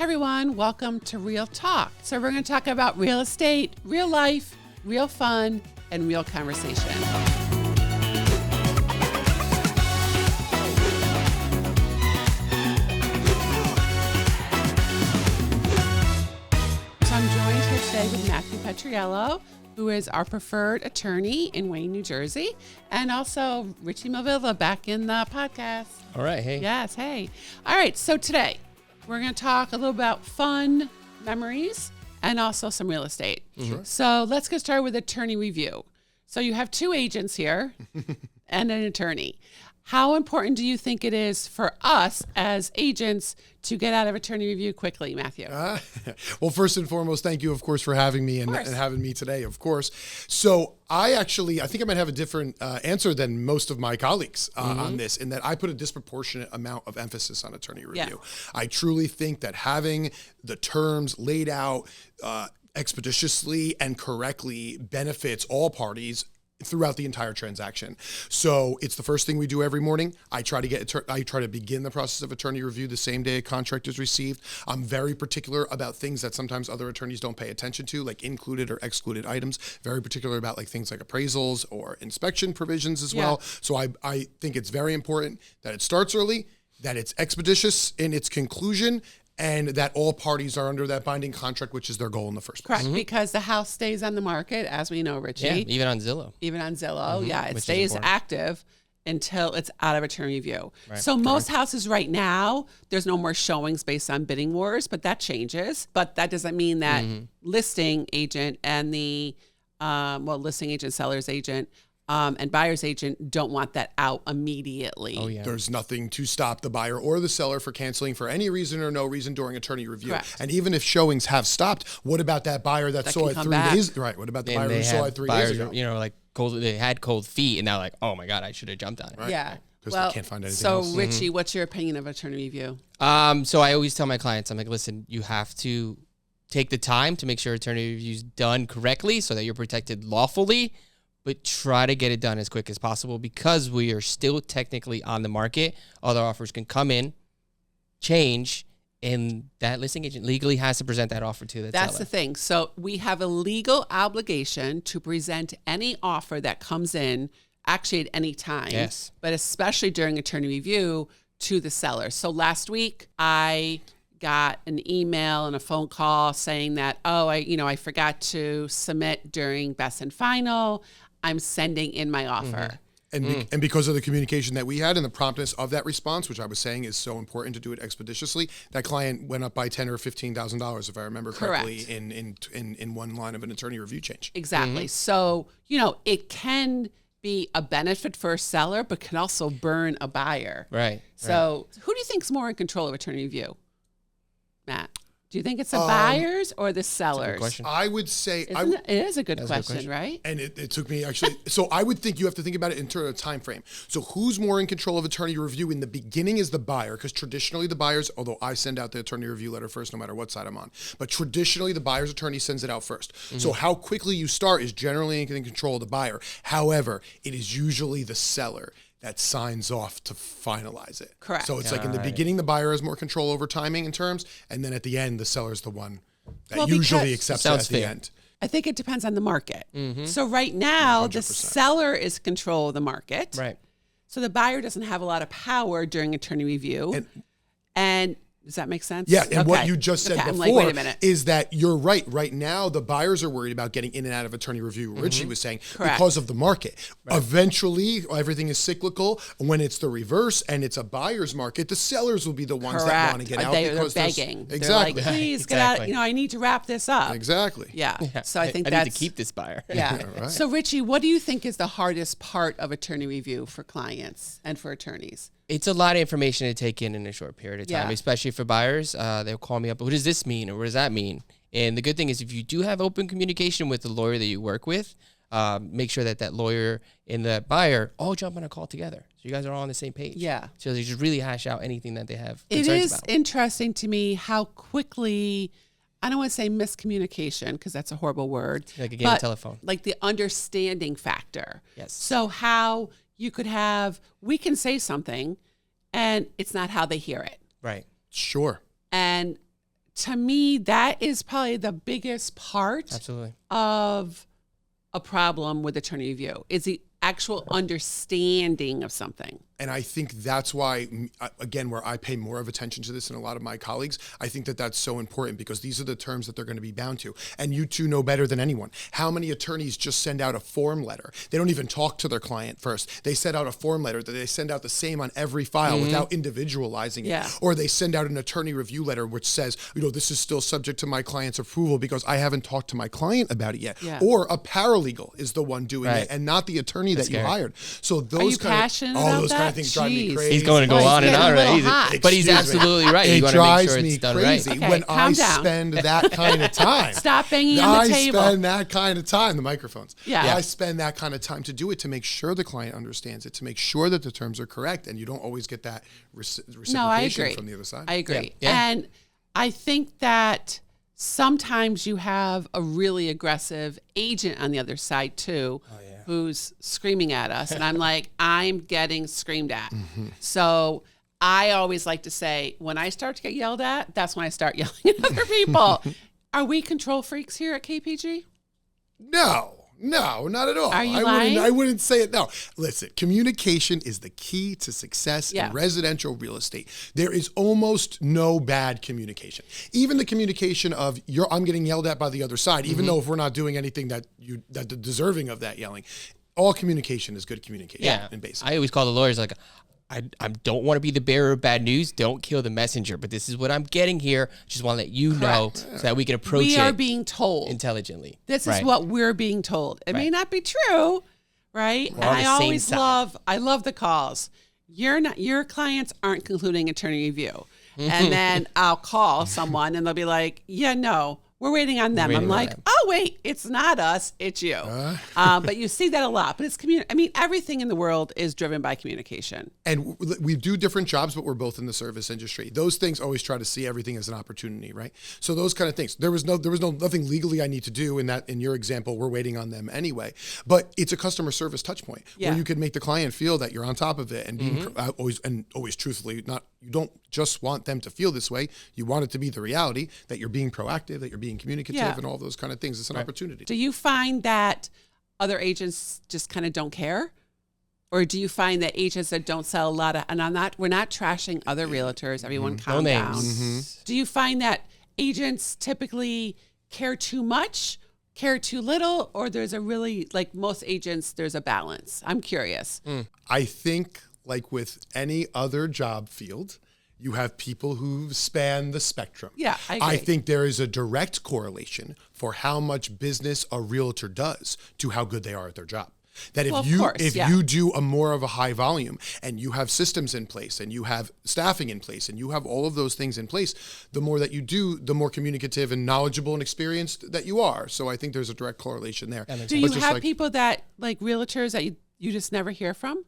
everyone, welcome to Real Talk. So we're going to talk about real estate, real life, real fun, and real conversation. So I'm joined here today with Matthew Petriello, who is our preferred attorney in Wayne, New Jersey, and also Ritchie and Movilla back in the podcast. All right, hey. Yes, hey. All right, so today we're going to talk a little about fun memories and also some real estate. Sure. So let's get started with attorney review. So you have two agents here and an attorney. How important do you think it is for us as agents to get out of attorney review quickly, Matthew? Well, first and foremost, thank you, of course, for having me and having me today, of course. So I think I might have a different answer than most of my colleagues on this, in that I put a disproportionate amount of emphasis on attorney review. Yeah. I truly think that having the terms laid out expeditiously and correctly benefits all parties throughout the entire transaction. So it's the first thing we do every morning. I try to begin the process of attorney review the same day a contract is received. I'm very particular about things that sometimes other attorneys don't pay attention to, like included or excluded items. Very particular about like things like appraisals or inspection provisions as well. So I think it's very important that it starts early, that it's expeditious in its conclusion, and that all parties are under that binding contract, which is their goal in the first place. Correct, because the house stays on the market, as we know, Richie. Yeah, even on Zillow. It stays active until it's out of attorney review. Right. So most houses right now, there's no more showings based on bidding wars, but that changes. But that doesn't mean that listing agent and the, listing agent, seller's agent, and buyer's agent don't want that out immediately. Oh, yeah. There's nothing to stop the buyer or the seller for canceling for any reason or no reason during attorney review. Correct. And even if showings have stopped, what about that buyer that saw it 3 days? Right. What about the buyer who saw it 3 days ago? You know, like they had cold feet, and they're like, "Oh my God, I should have jumped on it." Right. Yeah. Because they can't find anything so else. Richie, what's your opinion of attorney review? So I always tell my clients, I'm like, listen, you have to take the time to make sure attorney review is done correctly so that you're protected lawfully. But try to get it done as quick as possible because we are still technically on the market. Other offers can come in, change, and that listing agent legally has to present that offer to the seller. That's the thing. So we have a legal obligation to present any offer that comes in, actually at any time, yes, but especially during attorney review, to the seller. So last week, I got an email and a phone call saying that, I forgot to submit during best and final. I'm sending in my offer. And because of the communication that we had and the promptness of that response, which I was saying is so important to do it expeditiously, that client went up by $10,000 or $15,000, if I remember correctly, in one line of an attorney review change. Exactly. So, it can be a benefit for a seller, but can also burn a buyer. Right. So who do you think's more in control of attorney review? Matt? Do you think it's the buyers or the sellers? Question. I would say it is a good question, right? And it took me actually. So I would think you have to think about it in terms of time frame. So who's more in control of attorney review in the beginning is the buyer, because traditionally the buyers, although I send out the attorney review letter first, no matter what side I'm on, but traditionally the buyer's attorney sends it out first. So how quickly you start is generally in control of the buyer. However, it is usually the seller that signs off to finalize it. Correct. So it's like in the beginning, the buyer has more control over timing and terms, and then at the end, the seller's the one that usually accepts it at the end. I think it depends on the market. So right now, 100%. The seller is control of the market. Right. So the buyer doesn't have a lot of power during attorney review. And does that make sense? Yeah, and what you just said before wait a minute. is that you're right. Right now, the buyers are worried about getting in and out of attorney review, Richie was saying, because of the market. Right. Eventually, everything is cyclical. When it's the reverse and it's a buyer's market, the sellers will be the ones that want to get out. They're begging. Exactly. They're like, please get out. I need to wrap this up. Exactly. Yeah. So I think I need to keep this buyer. Yeah. Right. So Richie, what do you think is the hardest part of attorney review for clients and for attorneys? It's a lot of information to take in a short period of time, especially for buyers. They'll call me up, what does this mean or what does that mean? And the good thing is if you do have open communication with the lawyer that you work with, make sure that lawyer and the buyer all jump on a call together. So you guys are all on the same page. Yeah. So they just really hash out anything that they have concerns about. It is interesting to me how quickly, I don't want to say miscommunication because that's a horrible word. Like a game of telephone. Like the understanding factor. Yes. So how you could we can say something and it's not how they hear it. Right. Sure. And to me, that is probably the biggest part Absolutely. of a problem with attorney review is the actual understanding of something. And I think that's why, again, where I pay more of attention to this than a lot of my colleagues, I think that that's so important because these are the terms that they're going to be bound to. And you two know better than anyone. How many attorneys just send out a form letter? They don't even talk to their client first. They send out a form letter that they send out the same on every file without individualizing it. Or they send out an attorney review letter which says, this is still subject to my client's approval because I haven't talked to my client about it yet. Or a paralegal is the one doing it and not the attorney that you hired. So those kind of things drive me crazy. He's going to go on and on, right? But he's absolutely right. It You want to make sure it's done crazy right. Okay, when I down. spend that kind of time. Stop banging on the table. I spend that kind of time. The microphones. Yeah. I spend that kind of time to do it to make sure the client understands it, to make sure that the terms are correct, and you don't always get that reciprocation from the other side. I agree. Yeah. And I think that sometimes you have a really aggressive agent on the other side too, who's screaming at us. And I'm like, I'm getting screamed at. So I always like to say, when I start to get yelled at, that's when I start yelling at other people. Are we control freaks here at KPG? No, not at all. Are you lying? I wouldn't say it. No. Listen, communication is the key to success in residential real estate. There is almost no bad communication. Even the communication of I'm getting yelled at by the other side, even though if we're not doing anything that deserving of that yelling, all communication is good communication. Yeah. In basic. I always call the lawyers like, I don't want to be the bearer of bad news. Don't kill the messenger. But this is what I'm getting here. Just want to let you know so that we can approach it. We are being told intelligently. This is what we're being told. It may not be true, right? And I always I love the calls. Your clients aren't concluding attorney review. And then I'll call someone and they'll be like, we're waiting on them. I'm like, oh, wait, it's not us, it's you. But you see that a lot. But it's everything in the world is driven by communication. And we do different jobs, but we're both in the service industry. Those things always try to see everything as an opportunity, right? So those kind of things. There was nothing legally I need to do in your example. We're waiting on them anyway. But it's a customer service touch point where you can make the client feel that you're on top of it and being always truthfully, you don't just want them to feel this way. You want it to be the reality that you're being proactive, that you're being communicative and all those kind of things. It's an opportunity. Do you find that other agents just kind of don't care? Or do you find that agents that don't sell a lot of, and we're not trashing other realtors, everyone calm down. Do you find that agents typically care too much, care too little, or there's a really, like most agents, there's a balance? I'm curious. I think like with any other job field, you have people who span the spectrum. Yeah, I agree. I think there is a direct correlation for how much business a realtor does to how good they are at their job. That if you do a more of a high volume and you have systems in place and you have staffing in place and you have all of those things in place, the more that you do, the more communicative and knowledgeable and experienced that you are. So I think there's a direct correlation there. Do you have people that, like realtors that you just never hear from?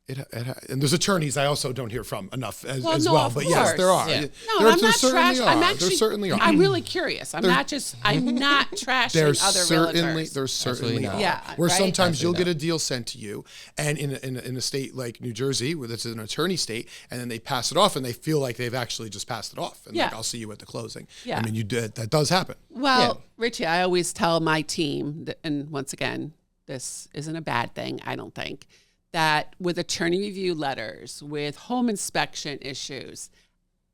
And there's attorneys I also don't hear from enough as well. Of but course. yes, there are. Yeah. No, I'm not trashing. There certainly are. I'm really curious. I'm not trashing other realtors. There certainly are. Yeah, where sometimes you'll get a deal sent to you, and in a state like New Jersey, where it's an attorney state, and then they pass it off, and they feel like they've actually just passed it off, and like I'll see you at the closing. Yeah. I mean, that does happen. Well, Ritchie, I always tell my team, and once again, this isn't a bad thing, I don't think, that with attorney review letters, with home inspection issues,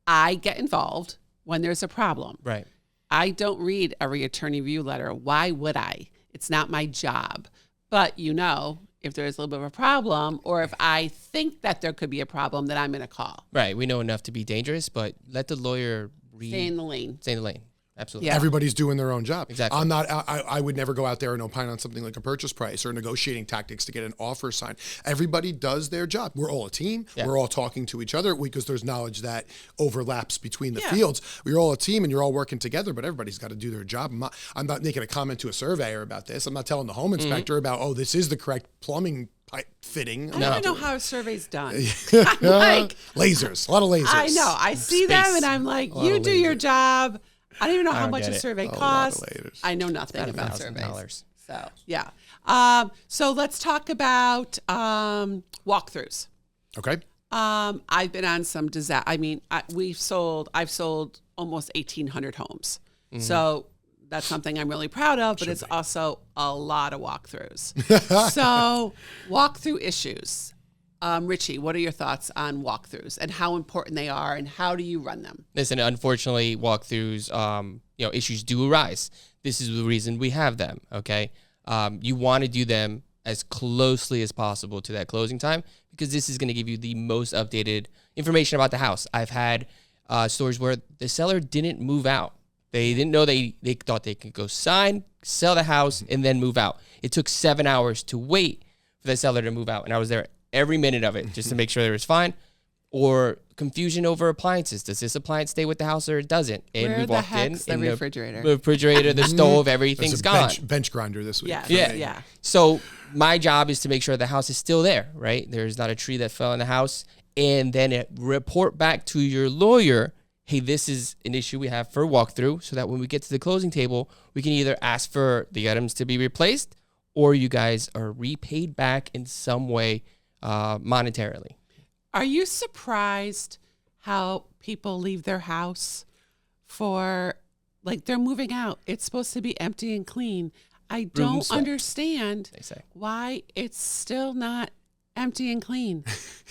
I get involved when there's a problem. Right. I don't read every attorney review letter. Why would I? It's not my job. But if there's a little bit of a problem, or if I think that there could be a problem, then I'm going to call. Right. We know enough to be dangerous, but let the lawyer Stay in the lane. Stay in the lane. Absolutely. Yeah. Everybody's doing their own job. Exactly. I would never go out there and opine on something like a purchase price or negotiating tactics to get an offer signed. Everybody does their job. We're all a team. Yeah. We're all talking to each other because there's knowledge that overlaps between the fields. We're all a team and you're all working together, but everybody's got to do their job. I'm not making a comment to a surveyor about this. I'm not telling the home inspector about, this is the correct plumbing pipe fitting. I don't even know how a survey's done. I'm like, lasers, a lot of lasers. I know. I see them and I'm like, you do your job. I don't even know how much a survey costs. I know nothing about surveys. So, yeah. So let's talk about walkthroughs. Okay. I've been on some disaster. I mean, I've sold almost 1,800 homes. So that's something I'm really proud of, but it's also a lot of walkthroughs. So walkthrough issues. Ritchie, what are your thoughts on walkthroughs and how important they are and how do you run them? Listen, unfortunately, walkthroughs, issues do arise. This is the reason we have them, okay? You want to do them as closely as possible to that closing time because this is going to give you the most updated information about the house. I've had stories where the seller didn't move out. They didn't know they thought they could go sign, sell the house, and then move out. It took 7 hours to wait for the seller to move out, and I was there every minute of it just to make sure it was fine. Or confusion over appliances. Does this appliance stay with the house or it doesn't? And Where we the walked heck's in. the refrigerator? The refrigerator, the stove, everything's gone. Bench grinder this week. Yeah. So my job is to make sure the house is still there, right? There's not a tree that fell in the house. And then report back to your lawyer, hey, this is an issue we have for walkthrough, so that when we get to the closing table, we can either ask for the items to be replaced or you guys are repaid back in some way monetarily. Are you surprised how people leave their house for, like, they're moving out? It's supposed to be empty and clean. I don't understand why it's still not empty and clean.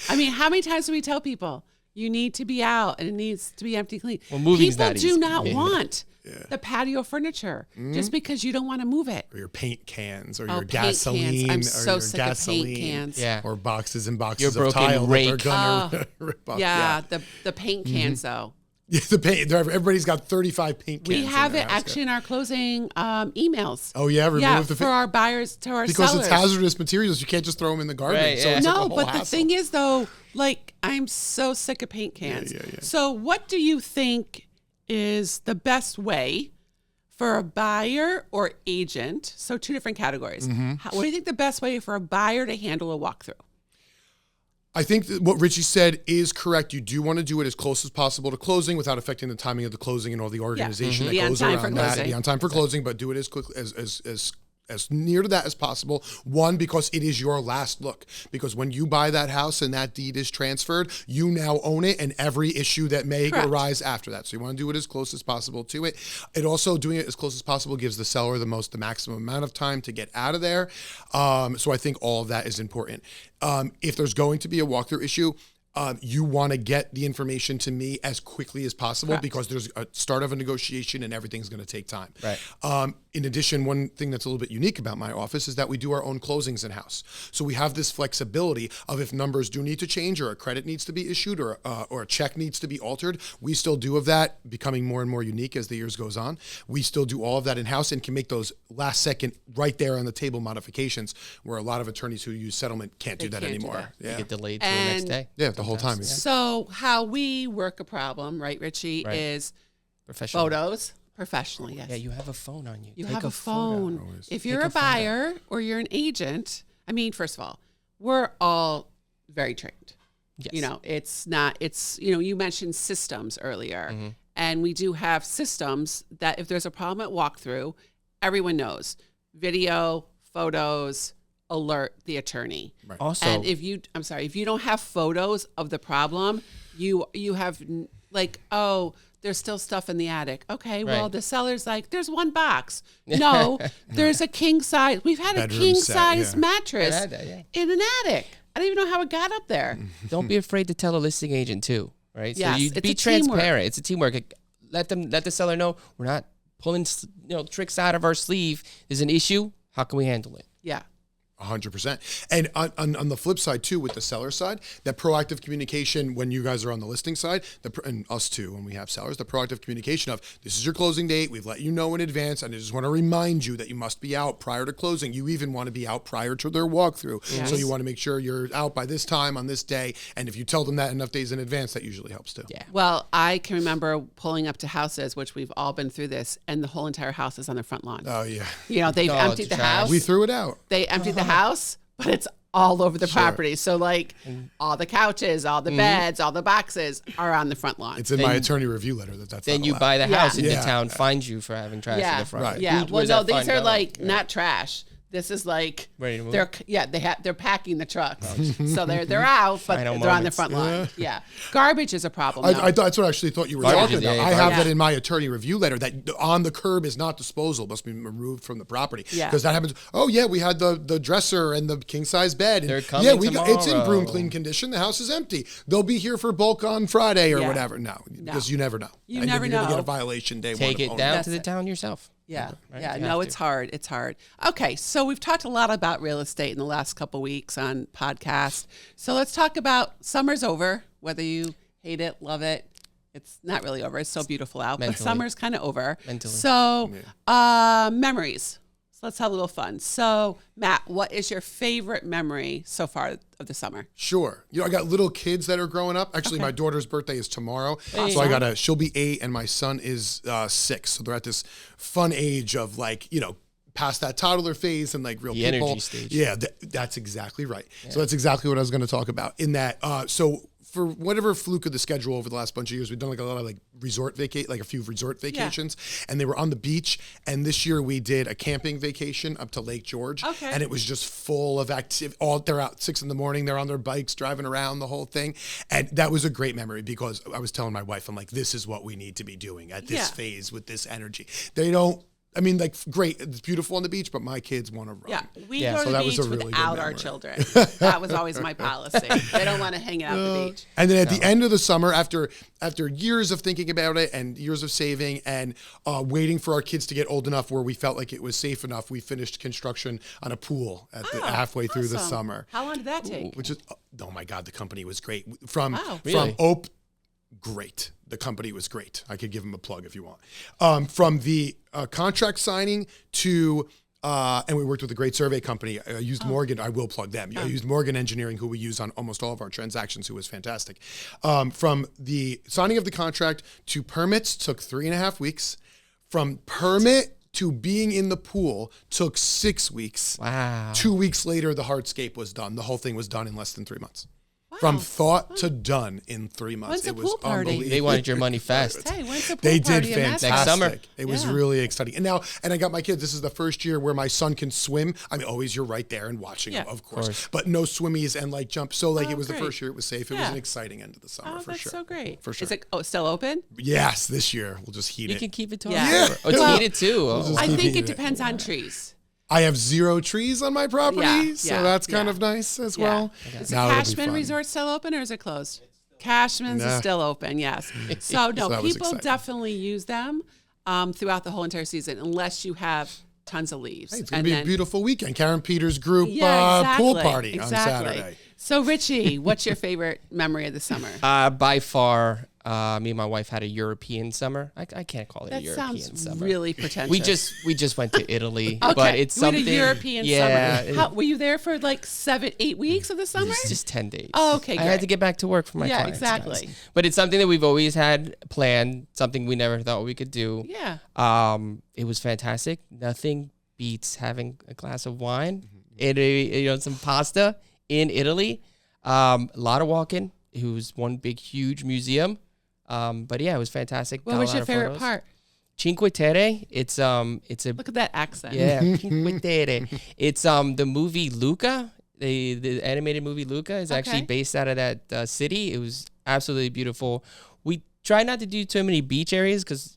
I mean, how many times do we tell people you need to be out and it needs to be empty and clean? Well, moving's people not do easy. not want the patio furniture just because you don't want to move it. Or your paint cans, or your paint gasoline, cans. I'm or so your sick gasoline, of paint cans. Yeah. or boxes and boxes Your of broken tile rake. that they're gonna rip up. Yeah, the paint cans though. Yeah, the paint. Everybody's got 35 paint cans. We have in their it house. actually in our closing emails. Oh yeah, remove the for our buyers, to our because sellers. it's hazardous materials. You can't just throw them in the garbage. Right, So yeah. it's like a No, whole but the hassle. thing is though, like, I'm so sick of paint cans. Yeah. So what do you think is the best way for a buyer or agent? So two different categories. What do you think the best way for a buyer to handle a walkthrough? I think that what Ritchie said is correct. You do want to do it as close as possible to closing without affecting the timing of the closing and all the organization that Be on goes time for around that. closing. Be on time for closing, but do it as quick as near to that as possible. One, because it is your last look. Because when you buy that house and that deed is transferred, you now own it and every issue that may arise after that. So you want to do it as close as possible to it. It also, doing it as close as possible gives the seller the maximum amount of time to get out of there. So I think all of that is important. If there's going to be a walkthrough issue, you want to get the information to me as quickly as possible because there's a start of a negotiation and everything's going to take time. Right. In addition, one thing that's a little bit unique about my office is that we do our own closings in-house. So we have this flexibility of if numbers do need to change or a credit needs to be issued or a check needs to be altered, we still do of that, becoming more and more unique as the years goes on. We still do all of that in-house and can make those last second right there on the table modifications where a lot of attorneys who use settlement can't do that anymore. You get delayed to the next day. Yeah, the whole time. So how we work a problem, right, Ritchie, is Professional. photos. Professionally, yes. Yeah, you have a phone on you. You Take have a phone. If you're a buyer or you're an agent, I mean, first of all, we're all very trained. Yes. You know, you mentioned systems earlier, and we do have systems that if there's a problem at walkthrough, everyone knows. Video, photos, alert the attorney. Right. Also, And if you don't have photos of the problem, you have like, oh, there's still stuff in the attic. Okay, well, Right. the seller's like, there's one box. No, there's a king size. We've had Bedroom a king set, size yeah. mattress I had that, yeah. in an attic. I don't even know how it got up there. don't be afraid to tell a listing agent too, right? Yes, so you it's be a teamwork. transparent. It's a teamwork. Let the seller know we're not pulling tricks out of our sleeve. There's an issue. How can we handle it? Yeah. 100%. And on the flip side too, with the seller side, that proactive communication when you guys are on the listing side, and us too, when we have sellers, the proactive communication of this is your closing date. We've let you know in advance. And I just want to remind you that you must be out prior to closing. You even want to be out prior to their walkthrough. Yes. So you want to make sure you're out by this time on this day. And if you tell them that enough days in advance, that usually helps too. Yeah. Well, I can remember pulling up to houses, which we've all been through this, and the whole entire house is on the front lawn. Oh yeah. You know, they've Oh, emptied it's the trash. house. We threw it out. They emptied the house, but it's all over the property. So like all the couches, all the beds, all the boxes are on the front lawn. It's in my attorney review letter that's Then not you allowed. buy the house and the Yeah. town finds you for having trash in yeah. the front. Right. Yeah. Who- Well, where's no, that these fund are going? like not trash. This is like Ready to move? they're packing the trucks, so they're out, but Final they're on the moments. front line. Yeah, garbage is a problem. That's what I actually thought you were Garbage talking is- about. yeah, I have garbage. that in my attorney review letter that on the curb is not disposal, must be removed from the property. Yeah. Because that happens. Oh yeah, we had the dresser and the king size bed. And They're coming it's in broom tomorrow. clean condition. The house is empty. They'll be here for bulk on Friday or Yeah. whatever. No, because you never know. You And never you're gonna know. get a violation day one. Take of it owning down That's to the it. town yourself. Yeah, Right? yeah. You No, have it's to. hard. It's hard. Okay, so we've talked a lot about real estate in the last couple weeks on podcast. So let's talk about summer's over. Whether you hate it, love it, it's not really over. It's so beautiful out, but Mentally. summer's kind of over. Mentally. So memories. So let's have a little fun. So Matt, what is your favorite memory so far of the summer? Sure. I got little kids that are growing up. Actually, my daughter's birthday is tomorrow. Hey. So she'll be 8 and my son is 6. So they're at this fun age of past that toddler phase and like real The people. energy stage. Yeah, that's exactly right. Yeah. So that's exactly what I was going to talk about in that. So for whatever fluke of the schedule over the last bunch of years, we've done like a lot of a few resort vacations, and they were on the beach. And this year we did a camping vacation up to Lake George, and it was just full of activity. They're out 6 a.m. They're on their bikes driving around the whole thing, and that was a great memory because I was telling my wife, I'm like, this is what we need to be doing at this phase with this energy. They don't. I mean, great, it's beautiful on the beach, but my kids want to run. Yeah, we Yeah, go so to the that was beach a really good without our memory. children. That was always my policy. They don't want to hang out at the beach. And then at the end of the summer, after years of thinking about it and years of saving and waiting for our kids to get old enough where we felt like it was safe enough, we finished construction on a pool at halfway through the Awesome. summer. How long did that take? Which is, oh my God, the company was great. From Really? great. The company was great. I could give them a plug if you want. From the contract signing to, and we worked with a great survey company. I used Morgan. I will plug them. I used Morgan Engineering, who we use on almost all of our transactions, who was fantastic. From the signing of the contract to permits took 3.5 weeks. From permit to being in the pool took 6 weeks. Wow. 2 weeks later, the hardscape was done. The whole thing was done in less than 3 months. From thought to done in 3 months. When's the It was pool party? unbelievable. They wanted your money fast. Hey, when's the pool They did party in fantastic. Massachusetts? Next summer. It was really exciting. And I got my kids. This is the first year where my son can swim. I mean, always you're right there and watching him, of course. But no swimmies and jump. So it was great. the first year it was safe. It was an exciting end of the summer for that's sure. so great. For sure. Is it still open? Yes, this year we'll just heat You it. can keep it till Yeah. October. Oh, it's Well, heated too. Oh. I keep think eating it it. depends on trees. I have 0 trees on my property, so yeah, that's kind yeah. of nice as Yeah. well. Is the Now it'll be Cashman fun. Resort still open or is it closed? Cashman's is still open, yes. So no, that was people exciting. definitely use them throughout the whole entire season, unless you have tons of leaves. Hey, it's going to be a beautiful weekend. Karen Peters group Yeah, pool exactly, party on Saturday. So Richie, what's your favorite memory of the summer? By far, me and my wife had a European summer. I can't call it a That European sounds summer. really pretentious. We just went to Italy, okay. but it's we had something. a European yeah, summer. How, were you there for like 7-8 weeks of the summer? It's just 10 days. Oh, okay, I had great. to get back to work for my Yeah, clients. exactly. guys. But it's something that we've always had planned, something we never thought we could do. Yeah. It was fantastic. Nothing beats having a glass of wine, and some pasta in Italy. A lot of walking. It was one big, huge museum. But yeah, it was fantastic. What Got a was lot your of favorite photos. part? Cinque Terre. It's a Look at that accent. yeah, Cinque Terre. It's the movie Luca. The animated movie Luca is actually Okay. based out of that city. It was absolutely beautiful. We try not to do too many beach areas because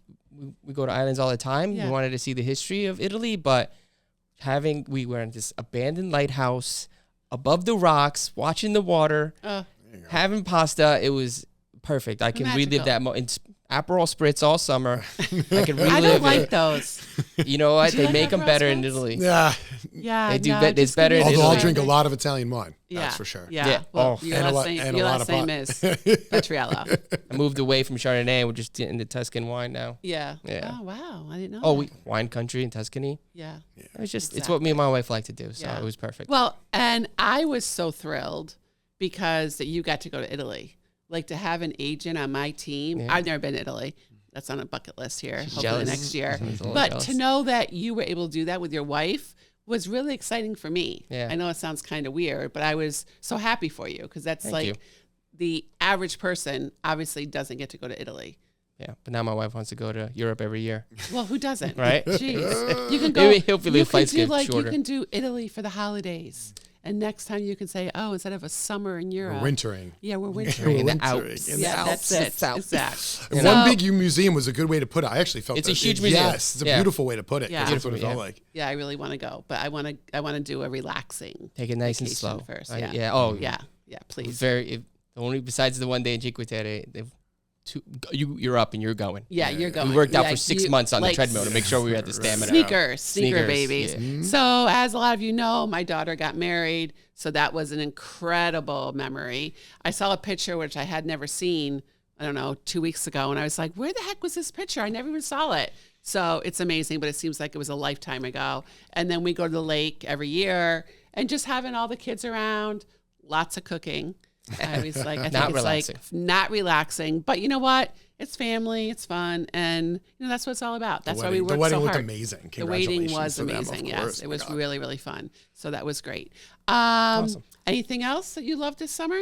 we go to islands all the time. Yeah. We wanted to see the history of Italy, but we were in this abandoned lighthouse above the rocks, watching the water, having pasta. It was perfect. I can relive Magical. that. It's Aperol Spritz all summer. I can relive I don't like it. those. You know what? Do you They like make them Aperol better in Spritz? Italy. Yeah. Yeah, They do no, bet- it's just better in give me Although I'll Italy. drink a lot of Italian wine. Yeah, That's for sure. Yeah. Yeah. Well, Oh. your And a last lot- name, and a your lot last of name pot. is Petriello. I moved away from Chardonnay and we're just into Tuscan wine now. Yeah. Yeah. Oh wow, I didn't know. Oh, that. wine country in Tuscany. Yeah. It was just it's what me and my wife like to do, so Yeah. it was perfect. Well, and I was so thrilled because that you got to go to Italy. Like to have an agent on my team. Yeah. I've never been to Italy. That's on a bucket list here. Hopefully jealous. next year. She's a little But jealous. to know that you were able to do that with your wife was really exciting for me. Yeah. I know it sounds kind of weird, but I was so happy for you because that's Thank like you. the average person obviously doesn't get to go to Italy. Yeah, but now my wife wants to go to Europe every year. Well, who doesn't? Right? Jeez. You can go. Maybe hopefully the flights get shorter. You can do Italy for the holidays. And next time you can say, oh, instead of a summer in Europe. We're wintering. Yeah, we're wintering. In the Alps. That's it. Exactly. And one big museum was a good way to put it. I actually felt it's a huge museum. Yes, it's a beautiful way to put it. Yeah. That's what it felt like. Yeah, I really want to go, but I want to do a relaxing. Take it nice and slow first. Yeah. Yeah. Oh, yeah. Yeah. Please. Only besides the one day in Cinque Terre, you're up and you're going. Yeah, you're going. We worked out for 6 months on the treadmill to make sure we had the stamina. Sneaker babies. Yeah. So as a lot of you know, my daughter got married. So that was an incredible memory. I saw a picture, which I had never seen, 2 weeks ago. And I was like, where the heck was this picture? I never even saw it. So it's amazing, but it seems like it was a lifetime ago. And then we go to the lake every year and just having all the kids around, lots of cooking. I was like, I think it's not relaxing, but you know what? It's family, it's fun, and that's what it's all about. That's why we work so hard. The wedding looked amazing. The wedding was amazing. Yes, it was really, really fun. So that was great. Awesome. Anything else that you loved this summer?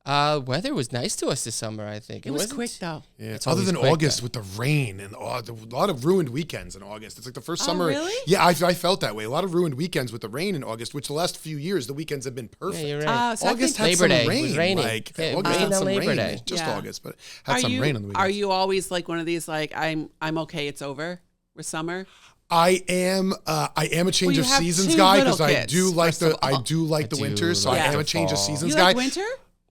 Weather was nice to us this summer, I think. It was quick, though. Yeah, other than August with the rain and a lot of ruined weekends in August. It's like the first summer. Really? Yeah, I felt that way. A lot of ruined weekends with the rain in August, which the last few years, the weekends have been perfect. Yeah, you're right. So August had Labor some Day rain. was raining. August had some Labor rain. Day. Just August, but had some rain on the weekends. Are you always like one of these, like, I'm okay, it's over with summer? I am a change of seasons guy because I do like the winter, so I am a change of seasons guy. You like winter?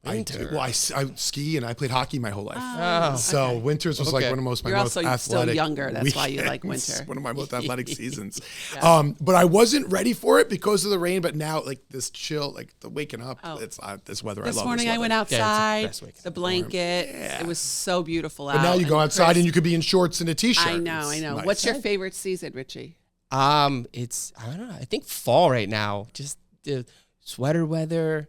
I do. Well, I ski and I played hockey my whole life. Oh, so winters was like one of my most athletic. Still younger. That's why you like winter. One of my most athletic seasons. But I wasn't ready for it because of the rain. But now, like this chill, like the waking up, it's this weather. This I love morning this I went outside. The blanket. Yeah. It was so beautiful out. But now you go outside and you could be in shorts and a t-shirt. I know. Nice. What's your favorite season, Ritchie? It's I don't know. I think fall right now. Just the sweater weather.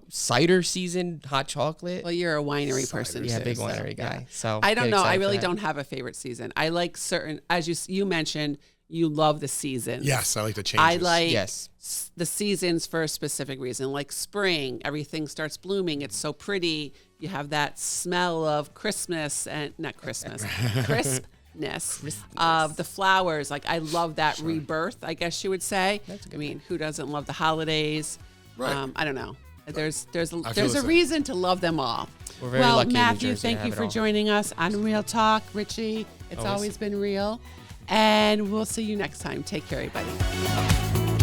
Cider season, hot chocolate. Well, you're a winery person. Yeah, too, big winery guy. So I don't know. I really don't have a favorite season. I like certain, as you mentioned, you love the seasons. Yes, I like the changes. I like the seasons for a specific reason. Like spring, everything starts blooming. It's so pretty. You have that smell of Christmas and not Christmas, crispness of the flowers. Like I love that rebirth, I guess you would say. I mean, who doesn't love the holidays? Right. I don't know. There's a reason to love them all. We're very lucky Matthew, in New Jersey thank you for joining us on Real Talk. Ritchie, it's always been real. And we'll see you next time. Take care, everybody.